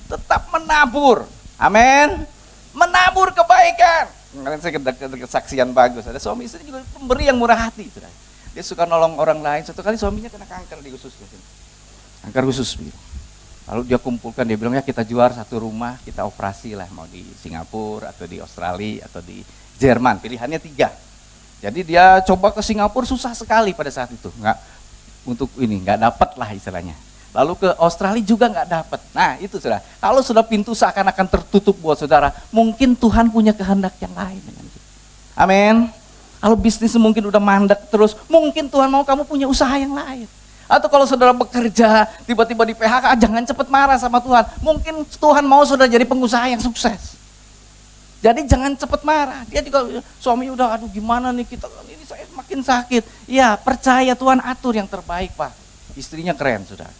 menabur. Amin. Menabur kebaikan. Kemarin saya kesaksian bagus. Ada suami istri juga pemberi yang murah hati. Dia suka nolong orang lain. Satu kali suaminya kena kanker di usus. Kanker usus. Lalu dia kumpulkan, dia bilang, ya kita jual 1 rumah, kita operasi lah, mau di Singapura atau di Australia atau di Jerman, pilihannya 3. Jadi dia coba ke Singapura, susah sekali pada saat itu, nggak dapat lah istilahnya. Lalu ke Australia juga nggak dapat. Nah itu saudara, kalau sudah pintu seakan-akan tertutup buat saudara, mungkin Tuhan punya kehendak yang lain dengan kita. Amin. Kalau bisnis mungkin udah mandek terus, mungkin Tuhan mau kamu punya usaha yang lain. Atau kalau saudara bekerja, tiba-tiba di PHK, jangan cepat marah sama Tuhan. Mungkin Tuhan mau saudara jadi pengusaha yang sukses. Jadi jangan cepat marah. Dia juga, suami udah, aduh gimana nih kita, ini saya makin sakit. Ya percaya Tuhan atur yang terbaik, Pak. Istrinya keren, saudara.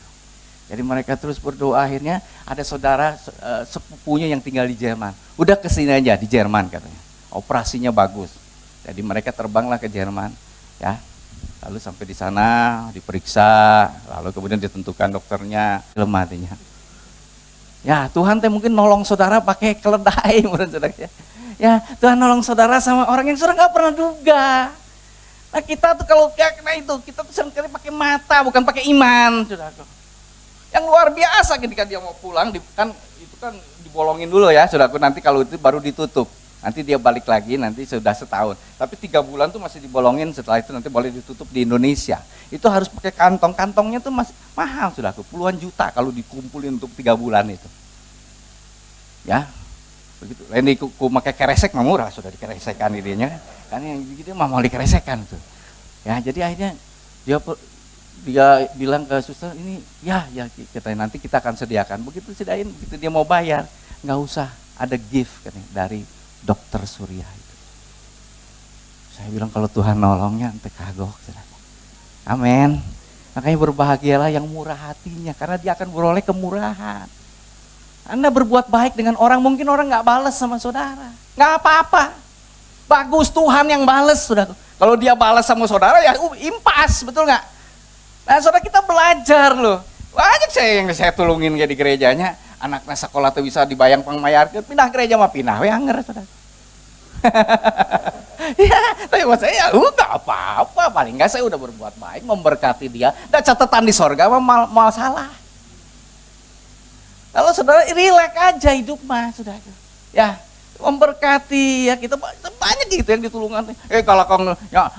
Jadi mereka terus berdoa, akhirnya ada saudara sepupunya yang tinggal di Jerman. Udah kesini aja di Jerman katanya. Operasinya bagus. Jadi mereka terbanglah ke Jerman, ya. Lalu sampai di sana diperiksa, lalu kemudian ditentukan dokternya lemah hatinya. Ya Tuhan mungkin nolong saudara pakai keledai, saudara. Ya Tuhan nolong saudara sama orang yang saudara nggak pernah duga. Nah kita tuh kalau kena itu, kita tuh seringkali pakai mata, bukan pakai iman, saudara. Yang luar biasa ketika dia mau pulang, itu kan dibolongin dulu ya, saudaraku, nanti kalau itu baru ditutup. Nanti dia balik lagi, nanti sudah setahun. Tapi 3 bulan tuh masih dibolongin, setelah itu nanti boleh ditutup di Indonesia. Itu harus pakai kantong, kantongnya tuh masih mahal sudah tuh, puluhan juta kalau dikumpulin untuk 3 bulan itu. Ya, Begitu. Lain ku pakai keresek mah murah, sudah dikeresekan idenya. Kan yang begitu mah mau dikeresekan tuh. Ya, jadi akhirnya dia bilang ke suster, ini ya kita nanti kita akan sediakan. Begitu sediain, begitu dia mau bayar, nggak usah, ada gift kan dari dokter Surya itu. Saya bilang kalau Tuhan nolongnya ente kagok. Amin. Makanya berbahagialah yang murah hatinya, karena dia akan beroleh kemurahan. Anda berbuat baik dengan orang, mungkin orang nggak balas sama saudara, nggak apa-apa. Bagus, Tuhan yang balas, saudara. Kalau dia balas sama saudara ya impas, betul nggak? Nah, saudara, kita belajar loh. Banyak yang saya tulungin di gerejanya, anaknya sekolah tuh bisa dibayang pengmayar, pindah gereja mah pindah, anger, saudara. Ya, tapi buat saya nggak apa-apa, paling nggak saya udah berbuat baik, memberkati dia. Dan catatan di sorga mah mal salah. Kalau saudara rileks aja hidup mah, saudara. Ya, memberkati ya, kita banyak gitu yang ditulungan. Kalau kau ya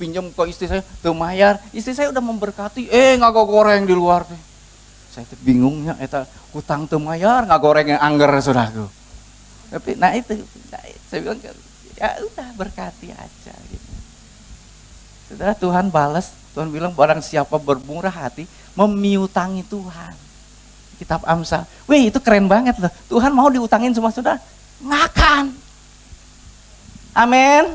pinjam ke istri saya tuh mayar, istri saya udah memberkati, nggak goreng di luar teh. Saya tuh bingungnya, eta hutang tuh mayar nggak goreng yang angger, saudara. Tapi nah itu saya bilang ya udah berkati aja gitu. Saudara, Tuhan balas, Tuhan bilang barang siapa bermurah hati memiutangi Tuhan. Kitab Amsal. Wih, itu keren banget loh. Tuhan mau diutangin sama saudara? Makan. Amin.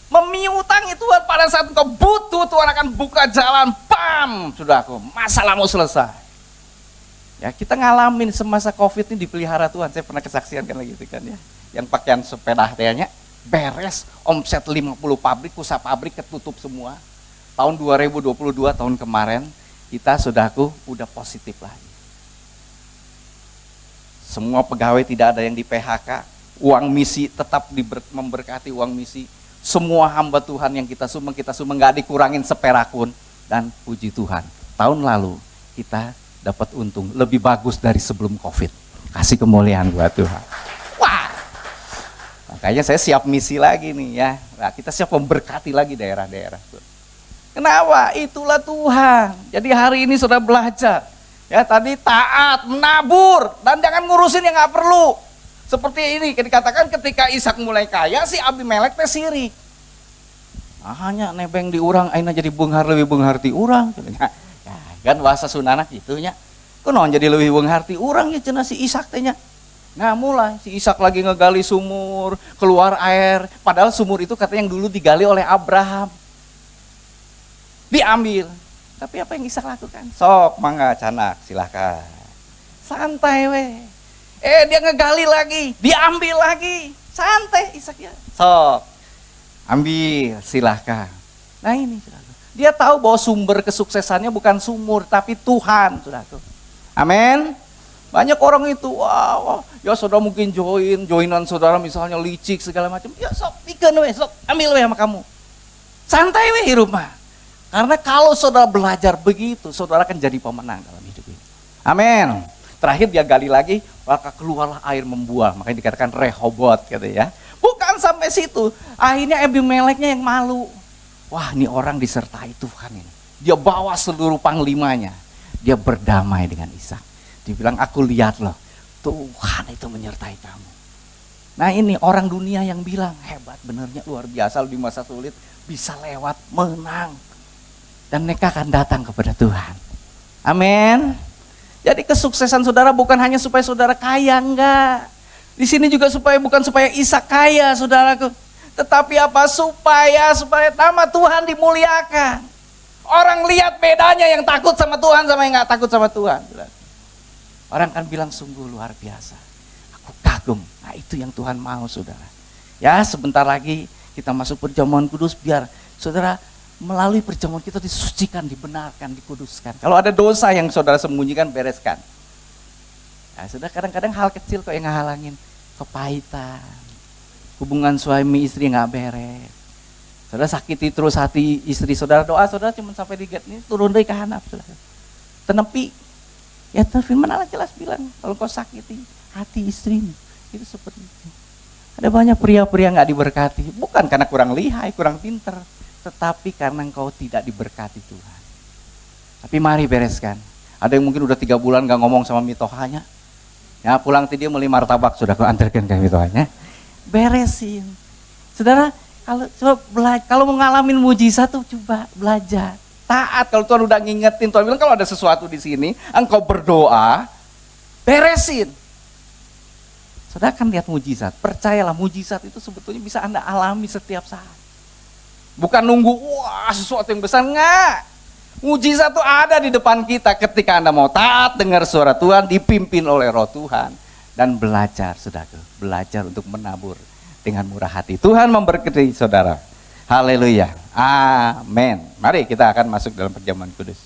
Memiutangi Tuhan pada saat engkau butuh, Tuhan akan buka jalan. Bam, saudaraku, masalahmu selesai. Ya, kita ngalamin semasa COVID ini dipelihara Tuhan. Saya pernah kesaksian kan lagi itu kan ya. Yang pakaian sepeda tehnya beres, omset 50 pabrik, pusat pabrik ketutup semua. Tahun 2022, tahun kemarin, kita saudaraku udah positif lagi. Semua pegawai tidak ada yang di PHK, uang misi tetap memberkati uang misi. Semua hamba Tuhan yang kita sumbang nggak dikurangin seperak pun. Dan puji Tuhan, tahun lalu kita dapat untung lebih bagus dari sebelum COVID. Kasih kemuliaan buat Tuhan. Wah, makanya saya siap misi lagi nih ya. Nah, kita siap memberkati lagi daerah-daerah. Kenapa? Itulah Tuhan. Jadi hari ini sudah belajar. Ya, tadi taat, menabur, dan jangan ngurusin yang nggak perlu. Seperti ini, dikatakan ketika Ishak mulai kaya, si Abimelek teh sirik. Hanya nebeng di urang, aina jadi beunghar lebih beunghar ti urang. Ya, kan bahasa Sunana gitunya. Kunaon jadi lebih beunghar ti urang ya cenah si Ishak teh nya. Nah, mulai si Ishak lagi ngegali sumur, keluar air. Padahal sumur itu katanya yang dulu digali oleh Abraham. Diambil. Tapi apa yang Ishak lakukan? Sok, mangga canak, silahkan. Santai weh. Dia ngegali lagi, diambil lagi. Santai Ishak ya. Sok, ambil, silahkan. Nah ini, saudara. Dia tahu bahwa sumber kesuksesannya bukan sumur, tapi Tuhan, saudara. Amin. Banyak orang itu, wah, ya saudara mungkin joinan saudara misalnya licik segala macam. Ya sok, bikin weh, sok, ambil weh sama kamu. Santai weh hidup mah. Karena kalau saudara belajar begitu, saudara akan jadi pemenang dalam hidup ini. Amin. Terakhir dia gali lagi, maka keluarlah air membuah. Makanya dikatakan Rehobot gitu ya. Bukan sampai situ. Akhirnya Abimeleknya yang malu. Wah, ini orang disertai Tuhan ini. Dia bawa seluruh panglimanya. Dia berdamai dengan Ishak. Dia bilang, aku lihat loh, Tuhan itu menyertai kamu. Nah ini orang dunia yang bilang, hebat benernya, luar biasa di masa sulit, bisa lewat, menang. Dan mereka akan datang kepada Tuhan. Amin. Jadi kesuksesan saudara bukan hanya supaya saudara kaya, enggak. Di sini juga bukan supaya Ishak kaya, saudaraku. Tetapi apa? Supaya nama Tuhan dimuliakan. Orang lihat bedanya yang takut sama Tuhan sama yang enggak takut sama Tuhan. Orang kan bilang sungguh luar biasa. Aku kagum. Nah itu yang Tuhan mau, saudara. Ya, sebentar lagi kita masuk perjamuan kudus biar saudara melalui perjamuan kita disucikan, dibenarkan, dikuduskan. Kalau ada dosa yang saudara sembunyikan, bereskan. Nah, saudara kadang-kadang hal kecil kok yang ngehalangin. Kepahitan, hubungan suami istri nggak beres. Saudara sakiti terus hati istri saudara, doa saudara cuma sampai di gate ini turun dari ke handap, saudara. Tenepi. Ya firman Allah jelas bilang, kalau kau sakiti hati istrimu, itu seperti itu. Ada banyak pria-pria nggak diberkati, bukan karena kurang lihai, kurang pinter, tetapi karena engkau tidak diberkati Tuhan. Tapi mari bereskan. Ada yang mungkin udah 3 bulan gak ngomong sama mitohanya. Ya pulang dia beli martabak, sudah kau antarkan kami tuanya. Beresin. Saudara, kalau mau ngalamin mujizat tuh coba belajar. Taat, kalau Tuhan udah ngingetin, Tuhan bilang kalau ada sesuatu di sini, engkau berdoa, beresin. Saudara kan lihat mujizat, percayalah mujizat itu sebetulnya bisa Anda alami setiap saat. Bukan nunggu, wah sesuatu yang besar, enggak. Mujizat itu ada di depan kita ketika Anda mau taat, dengar suara Tuhan, dipimpin oleh roh Tuhan. Dan belajar, saudara, belajar untuk menabur dengan murah hati. Tuhan memberkati saudara. Haleluya. Amin. Mari kita akan masuk dalam perjamuan kudus.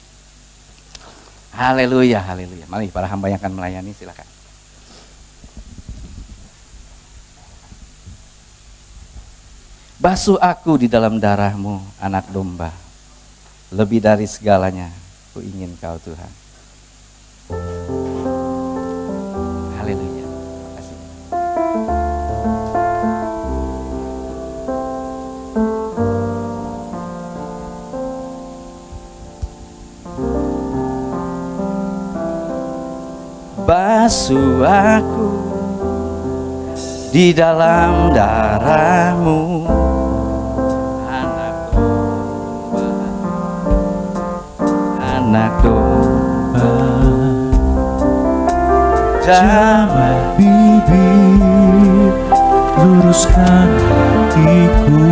Haleluya, haleluya. Mari para hamba yang akan melayani, silakan. Basuh aku di dalam darah-Mu, anak domba. Lebih dari segalanya, ku ingin Kau Tuhan. Haleluya. Terima kasih. Basuh aku di dalam darah-Mu, anak domba. Jamah bibir, luruskan hatiku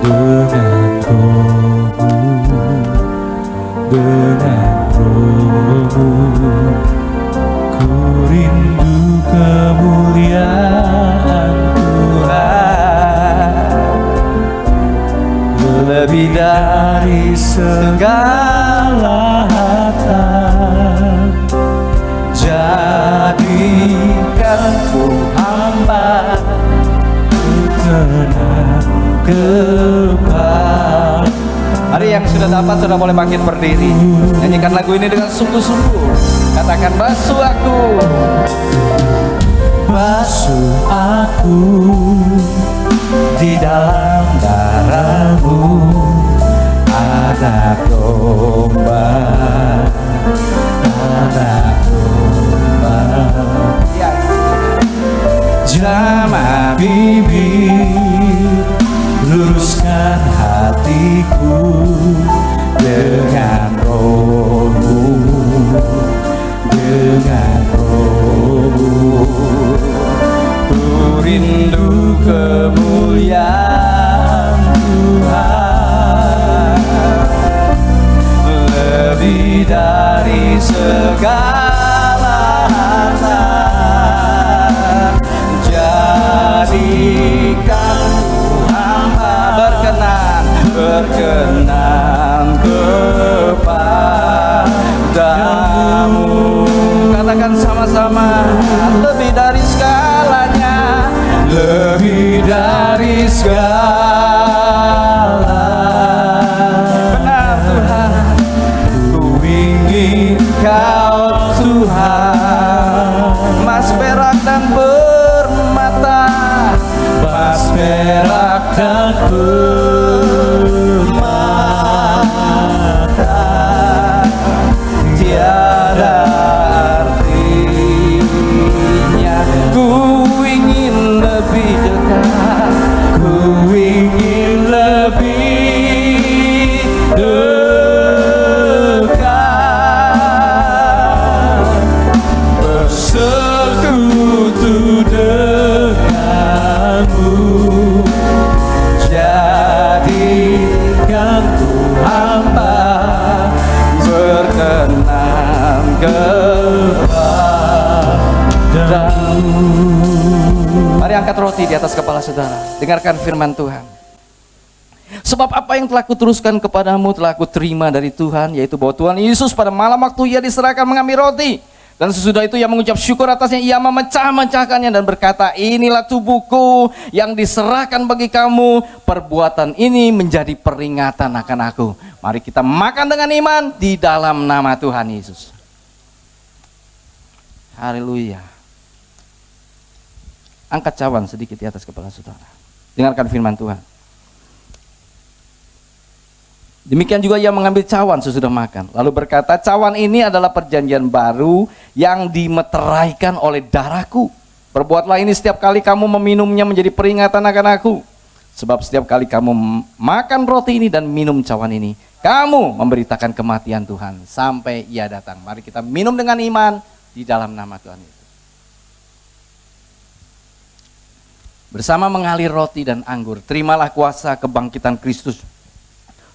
dengan roh-Mu, dengan roh-Mu. Ku rindu kemuliaan Tuhan, lebih dari segala harta. Jadikan ku hamba, ku tenang kepala. Mari yang sudah dapat sudah boleh bangkit berdiri. Nyanyikan lagu ini dengan sungguh-sungguh. Katakan basuh aku. Basuh aku di dalam darah-Mu, anak domba, anak domba. Jamah bibir, luruskan hatiku dengan roh-Mu, dengan roh-Mu. Ku rindu kemuliaan Tuhan, lebih dari segala harta. Jadikan ku hamba, berkenan kepadamu. Katakan sama-sama, lebih dari segalanya, lebih dari segala. Benar Tuhan, ku ingin Kau Tuhan, emas perak dan permata, emas perak dan permata, tiada artinya. Ku ingin lebih dekat, ku ingin lebih dekat, bersekutu denganmu. Jadikan ku hamba, berkenan kepadamu. Mari angkat roti di atas kepala saudara. Dengarkan firman Tuhan. Sebab apa yang telah kuteruskan kepadamu telah kuterima dari Tuhan, yaitu bahwa Tuhan Yesus pada malam waktu ia diserahkan mengambil roti, dan sesudah itu ia mengucap syukur atasnya, ia memecah-mecahkannya dan berkata, inilah tubuhku yang diserahkan bagi kamu, perbuatan ini menjadi peringatan akan aku. Mari kita makan dengan iman di dalam nama Tuhan Yesus. Haleluya. Angkat cawan sedikit di atas kepala saudara. Dengarkan firman Tuhan. Demikian juga ia mengambil cawan sesudah makan, lalu berkata, cawan ini adalah perjanjian baru yang dimeteraikan oleh darahku. Perbuatlah ini setiap kali kamu meminumnya menjadi peringatan akan aku. Sebab setiap kali kamu makan roti ini dan minum cawan ini, kamu memberitakan kematian Tuhan sampai ia datang. Mari kita minum dengan iman di dalam nama Tuhan Yesus. Bersama mengalir roti dan anggur, terimalah kuasa kebangkitan Kristus.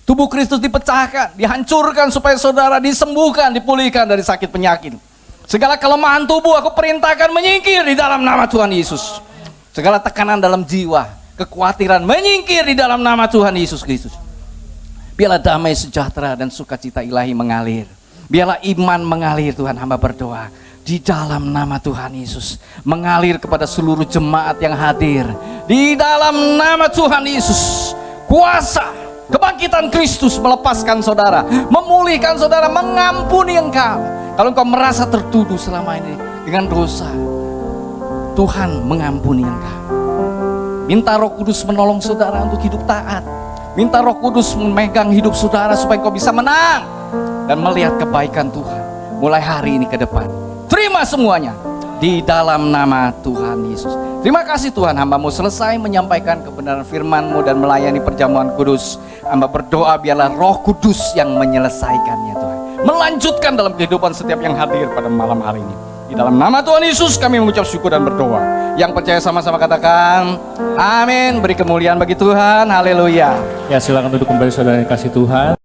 Tubuh Kristus dipecahkan, dihancurkan supaya saudara disembuhkan, dipulihkan dari sakit penyakit. Segala kelemahan tubuh aku perintahkan menyingkir di dalam nama Tuhan Yesus. Segala tekanan dalam jiwa, kekhawatiran menyingkir di dalam nama Tuhan Yesus Kristus. Biarlah damai sejahtera dan sukacita ilahi mengalir. Biarlah iman mengalir, Tuhan, hamba berdoa di dalam nama Tuhan Yesus, mengalir kepada seluruh jemaat yang hadir. Di dalam nama Tuhan Yesus, kuasa kebangkitan Kristus melepaskan saudara, memulihkan saudara, mengampuni engkau. Kalau engkau merasa tertuduh selama ini dengan dosa, Tuhan mengampuni engkau. Minta Roh Kudus menolong saudara untuk hidup taat. Minta Roh Kudus memegang hidup saudara supaya engkau bisa menang dan melihat kebaikan Tuhan mulai hari ini ke depan. Terima semuanya di dalam nama Tuhan Yesus. Terima kasih Tuhan, hamba-Mu selesai menyampaikan kebenaran firman-Mu dan melayani perjamuan kudus. Hamba berdoa biarlah Roh Kudus yang menyelesaikannya Tuhan, melanjutkan dalam kehidupan setiap yang hadir pada malam hari ini. Di dalam nama Tuhan Yesus kami mengucap syukur dan berdoa. Yang percaya sama-sama katakan amin. Beri kemuliaan bagi Tuhan, haleluya. Ya, silakan duduk kembali saudara yang kasih Tuhan.